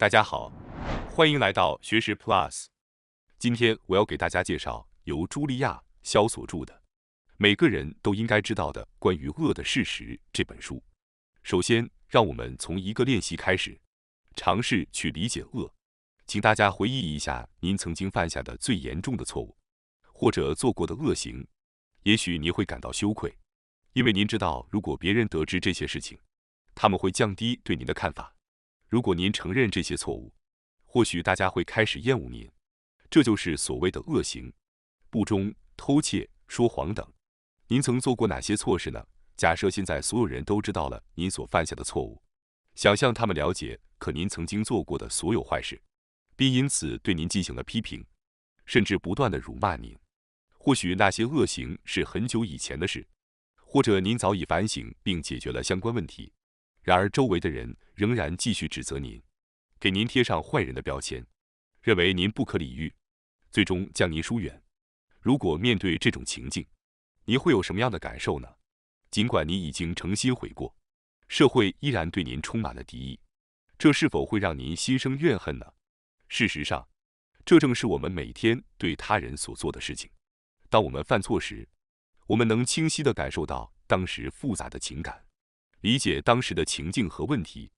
大家好，欢迎来到学识 Plus。今天我要给大家介绍由茱莉亚·肖所著的《每个人都应该知道的关于恶的事实》这本书。首先，让我们从一个练习开始，尝试去理解恶。请大家回忆一下您曾经犯下的最严重的错误，或者做过的恶行。也许你会感到羞愧，因为您知道，如果别人得知这些事情，他们会降低对您的看法。如果您承认这些错误，或许大家会开始厌恶您。这就是所谓的恶行：不忠、偷窃、说谎等。您曾做过哪些错事呢？假设现在所有人都知道了您所犯下的错误，想象他们了解您曾经做过的所有坏事，并因此对您进行了批评，甚至不断地辱骂您。或许那些恶行是很久以前的事，或者您早已反省并解决了相关问题。然而周围的人仍然继续指责您，给您贴上坏人的标签，认为您不可理喻，最终将您疏远。如果面对这种情境，你会有什么样的感受呢？尽管你已经诚心悔过，社会依然对您充满了敌意，这是否会让您心生怨恨呢？事实上，这正是我们每天对他人所做的事情。当我们犯错时，我们能清晰地感受到当时复杂的情感，理解当时的情境和问题。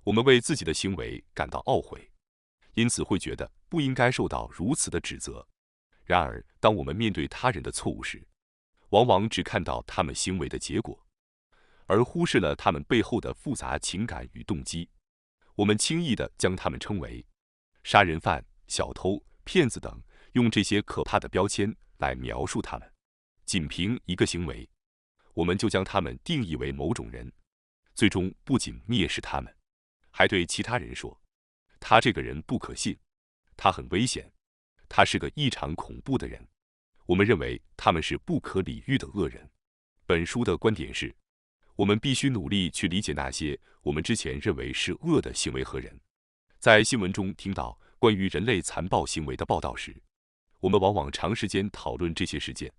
我们为自己的行为感到懊悔，因此会觉得不应该受到如此的指责。然而，当我们面对他人的错误时，往往只看到他们行为的结果，而忽视了他们背后的复杂情感与动机。我们轻易地将他们称为杀人犯、小偷、骗子等，用这些可怕的标签来描述他们。仅凭一个行为，我们就将他们定义为某种人，最终不仅蔑视他们，还对其他人说，他这个人不可信，他很危险，他是个异常恐怖的人。我们认为他们是不可理喻的恶人。本书的观点是，我们必须努力去理解那些我们之前认为是恶的行为和人。在新闻中听到关于人类残暴行为的报道时，我们往往长时间讨论这些事件，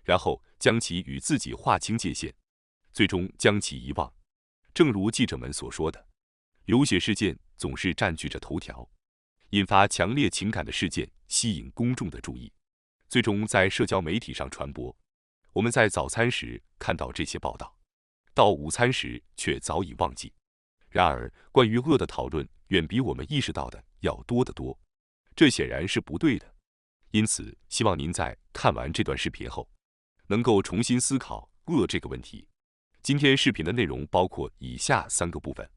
然后将其与自己划清界限，最终将其遗忘。正如记者们所说的，流血事件总是占据着头条，引发强烈情感的事件吸引公众的注意，最终在社交媒体上传播。我们在早餐时看到这些报道，到午餐时却早已忘记。然而，关于恶的讨论远比我们意识到的要多得多，这显然是不对的。因此，希望您在看完这段视频后，能够重新思考恶这个问题。今天视频的内容包括以下3个部分：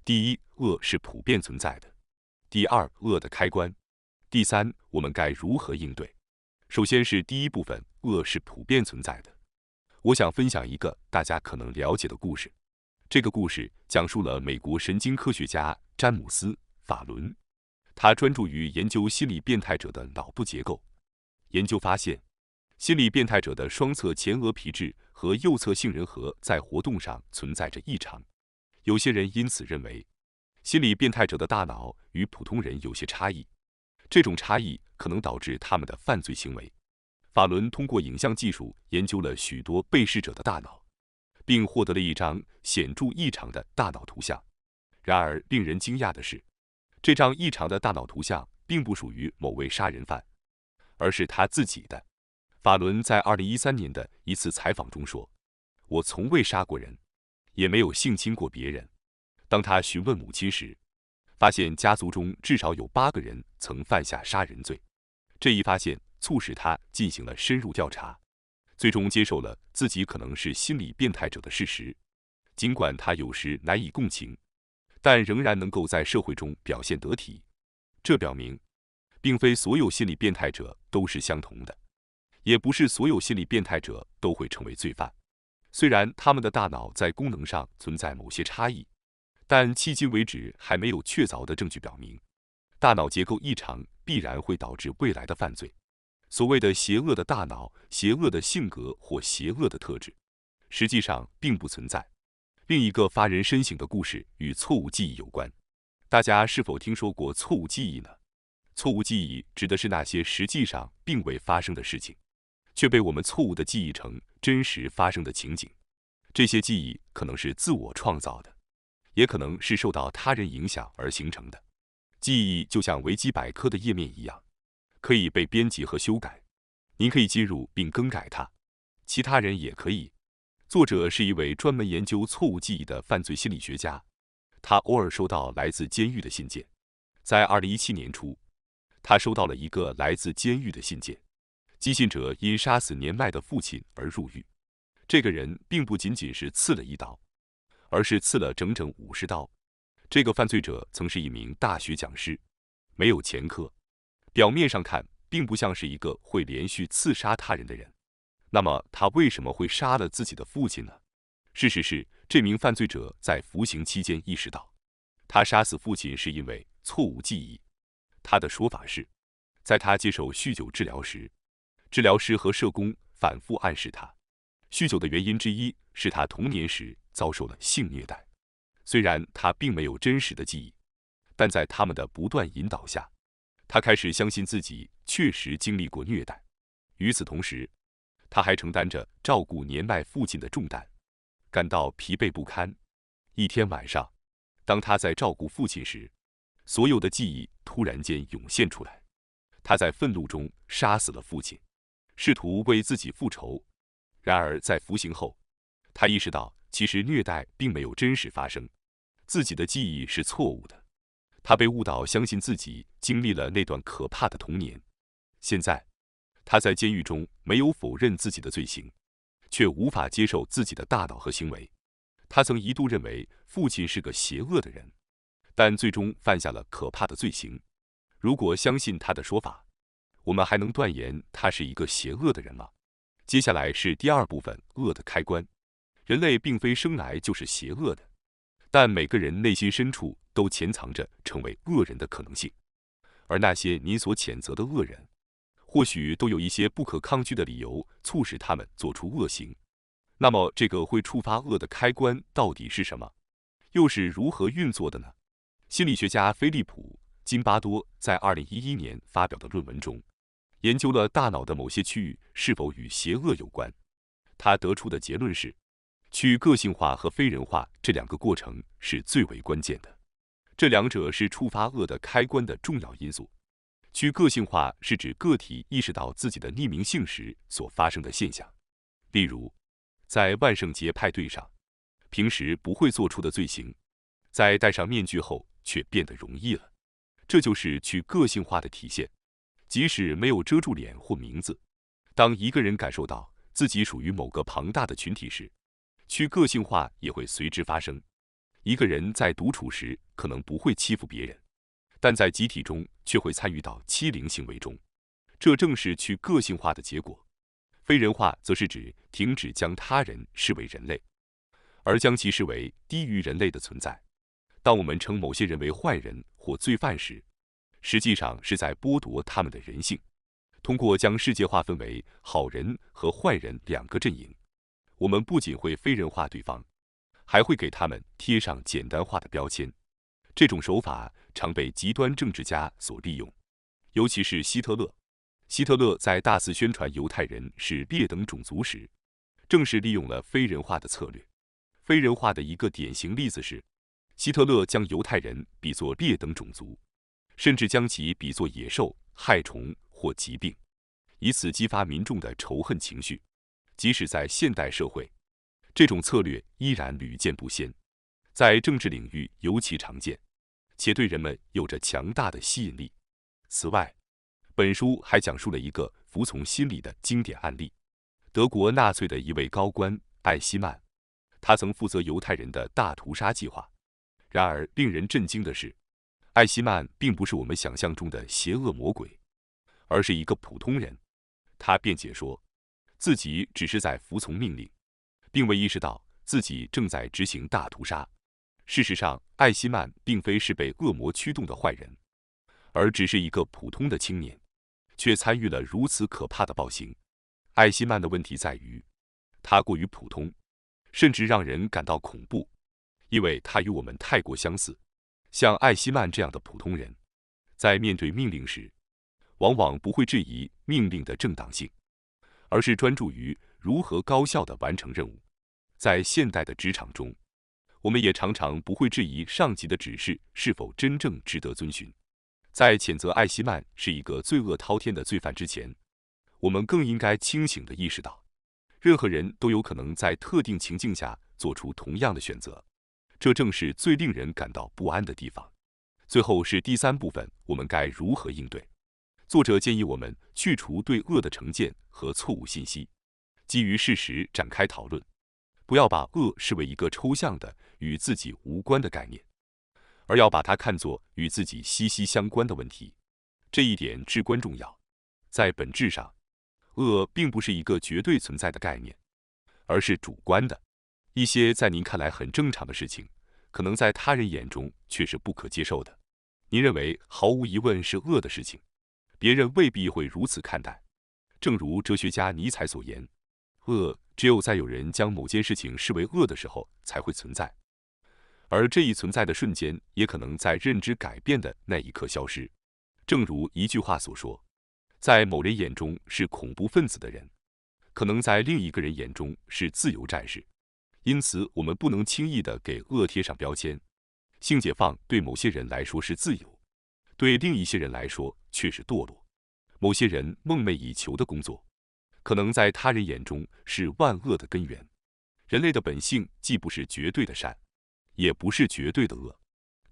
第一，恶是普遍存在的；第二，恶的开关；第三，我们该如何应对。首先是第一部分，恶是普遍存在的。我想分享一个大家可能了解的故事。这个故事讲述了美国神经科学家詹姆斯·法伦，他专注于研究心理变态者的脑部结构。研究发现，心理变态者的双侧前额皮质和右侧杏仁核在活动上存在着异常。有些人因此认为，心理变态者的大脑与普通人有些差异，这种差异可能导致他们的犯罪行为。法伦通过影像技术研究了许多被试者的大脑，并获得了一张显著异常的大脑图像。然而，令人惊讶的是，这张异常的大脑图像并不属于某位杀人犯，而是他自己的。法伦在2013年的一次采访中说：“我从未杀过人，也没有性侵过别人。”当他询问母亲时，发现家族中至少有8个人曾犯下杀人罪。这一发现促使他进行了深入调查，最终接受了自己可能是心理变态者的事实。尽管他有时难以共情，但仍然能够在社会中表现得体。这表明，并非所有心理变态者都是相同的，也不是所有心理变态者都会成为罪犯。虽然他们的大脑在功能上存在某些差异，但迄今为止还没有确凿的证据表明，大脑结构异常必然会导致未来的犯罪。所谓的邪恶的大脑、邪恶的性格或邪恶的特质，实际上并不存在。另一个发人深省的故事与错误记忆有关。大家是否听说过错误记忆呢？错误记忆指的是那些实际上并未发生的事情，却被我们错误地记忆成真实发生的情景。这些记忆可能是自我创造的，也可能是受到他人影响而形成的。记忆就像维基百科的页面一样，可以被编辑和修改。您可以接入并更改它，其他人也可以。作者是一位专门研究错误记忆的犯罪心理学家，他偶尔收到来自监狱的信件。在2017年初，他收到了一个来自监狱的信件，寄信者因杀死年迈的父亲而入狱。这个人并不仅仅是刺了一刀，而是刺了整整50刀。这个犯罪者曾是一名大学讲师，没有前科，表面上看并不像是一个会连续刺杀他人的人。那么他为什么会杀了自己的父亲呢？事实是，这名犯罪者在服刑期间意识到，他杀死父亲是因为错误记忆。他的说法是，在他接受酗酒治疗时，治疗师和社工反复暗示他，酗酒的原因之一是他童年时遭受了性虐待。虽然他并没有真实的记忆，但在他们的不断引导下，他开始相信自己确实经历过虐待。与此同时，他还承担着照顾年迈父亲的重担，感到疲惫不堪。一天晚上，当他在照顾父亲时，所有的记忆突然间涌现出来。他在愤怒中杀死了父亲，试图为自己复仇。然而在服刑后，他意识到其实虐待并没有真实发生，自己的记忆是错误的。他被误导，相信自己经历了那段可怕的童年。现在，他在监狱中没有否认自己的罪行，却无法接受自己的大脑和行为。他曾一度认为父亲是个邪恶的人，但最终犯下了可怕的罪行。如果相信他的说法，我们还能断言他是一个邪恶的人吗？接下来是第二部分，恶的开关。人类并非生来就是邪恶的，但每个人内心深处都潜藏着成为恶人的可能性。而那些你所谴责的恶人，或许都有一些不可抗拒的理由促使他们做出恶行。那么，这个会触发恶的开关到底是什么？又是如何运作的呢？心理学家菲利普·金巴多在2011年发表的论文中，研究了大脑的某些区域是否与邪恶有关。他得出的结论是，去个性化和非人化这两个过程是最为关键的。这两者是触发恶的开关的重要因素。去个性化是指个体意识到自己的匿名性时所发生的现象，例如，在万圣节派对上，平时不会做出的罪行，在戴上面具后却变得容易了。这就是去个性化的体现。即使没有遮住脸或名字，当一个人感受到自己属于某个庞大的群体时，去个性化也会随之发生。一个人在独处时可能不会欺负别人，但在集体中却会参与到欺凌行为中，这正是去个性化的结果。非人化则是指停止将他人视为人类，而将其视为低于人类的存在。当我们称某些人为坏人或罪犯时，实际上是在剥夺他们的人性。通过将世界划分为好人和坏人两个阵营，我们不仅会非人化对方，还会给他们贴上简单化的标签。这种手法常被极端政治家所利用，尤其是希特勒。希特勒在大肆宣传犹太人是劣等种族时，正是利用了非人化的策略。非人化的一个典型例子是，希特勒将犹太人比作劣等种族，甚至将其比作野兽、害虫或疾病，以此激发民众的仇恨情绪。即使在现代社会，这种策略依然屡见不鲜，在政治领域尤其常见，且对人们有着强大的吸引力。此外，本书还讲述了一个服从心理的经典案例：德国纳粹的一位高官艾希曼，他曾负责犹太人的大屠杀计划。然而，令人震惊的是，艾希曼并不是我们想象中的邪恶魔鬼，而是一个普通人。他辩解说，自己只是在服从命令，并未意识到自己正在执行大屠杀。事实上，艾希曼并非是被恶魔驱动的坏人，而只是一个普通的青年，却参与了如此可怕的暴行。艾希曼的问题在于，他过于普通，甚至让人感到恐怖，因为他与我们太过相似。像艾希曼这样的普通人，在面对命令时，往往不会质疑命令的正当性，而是专注于如何高效地完成任务。在现代的职场中，我们也常常不会质疑上级的指示是否真正值得遵循，在谴责艾希曼是一个罪恶滔天的罪犯之前，我们更应该清醒地意识到，任何人都有可能在特定情境下做出同样的选择，这正是最令人感到不安的地方。最后是第3部分，我们该如何应对？作者建议我们去除对恶的成见和错误信息，基于事实展开讨论，不要把恶视为一个抽象的、与自己无关的概念，而要把它看作与自己息息相关的问题。这一点至关重要。在本质上，恶并不是一个绝对存在的概念，而是主观的。一些在您看来很正常的事情，可能在他人眼中却是不可接受的。您认为毫无疑问是恶的事情，别人未必会如此看待。正如哲学家尼采所言，恶只有在有人将某件事情视为恶的时候才会存在，而这一存在的瞬间也可能在认知改变的那一刻消失。正如一句话所说，在某人眼中是恐怖分子的人，可能在另一个人眼中是自由战士。因此，我们不能轻易地给恶贴上标签。性解放对某些人来说是自由，对另一些人来说却是堕落。某些人梦寐以求的工作，可能在他人眼中是万恶的根源。人类的本性既不是绝对的善，也不是绝对的恶。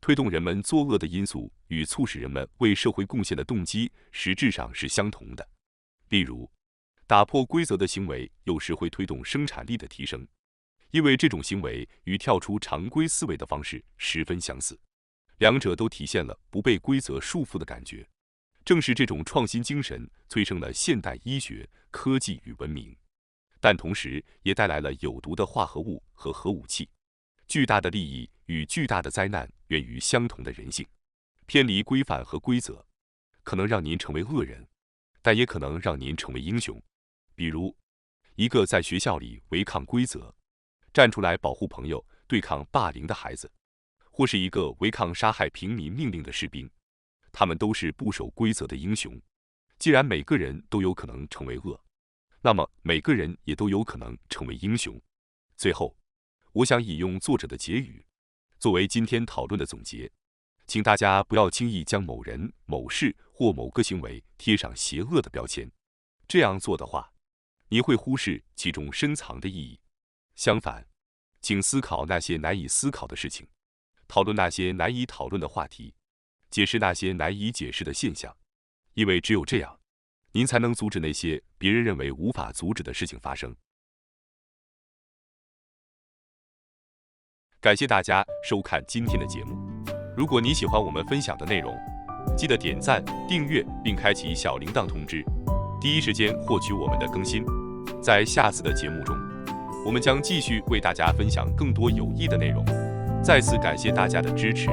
推动人们作恶的因素与促使人们为社会贡献的动机实质上是相同的。例如，打破规则的行为有时会推动生产力的提升，因为这种行为与跳出常规思维的方式十分相似，两者都体现了不被规则束缚的感觉。正是这种创新精神催生了现代医学、科技与文明，但同时也带来了有毒的化合物和核武器。巨大的利益与巨大的灾难源于相同的人性。偏离规范和规则，可能让您成为恶人，但也可能让您成为英雄。比如，一个在学校里违抗规则，站出来保护朋友、对抗霸凌的孩子，或是一个违抗杀害平民命令的士兵，他们都是不守规则的英雄。既然每个人都有可能成为恶，那么每个人也都有可能成为英雄。最后，我想引用作者的结语，作为今天讨论的总结。请大家不要轻易将某人、某事或某个行为贴上邪恶的标签，这样做的话，你会忽视其中深藏的意义。相反，请思考那些难以思考的事情，讨论那些难以讨论的话题，解释那些难以解释的现象，因为只有这样，您才能阻止那些别人认为无法阻止的事情发生。感谢大家收看今天的节目。如果你喜欢我们分享的内容，记得点赞、订阅并开启小铃铛通知，第一时间获取我们的更新。在下次的节目中，我们将继续为大家分享更多有益的内容。再次感谢大家的支持，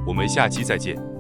我们下期再见。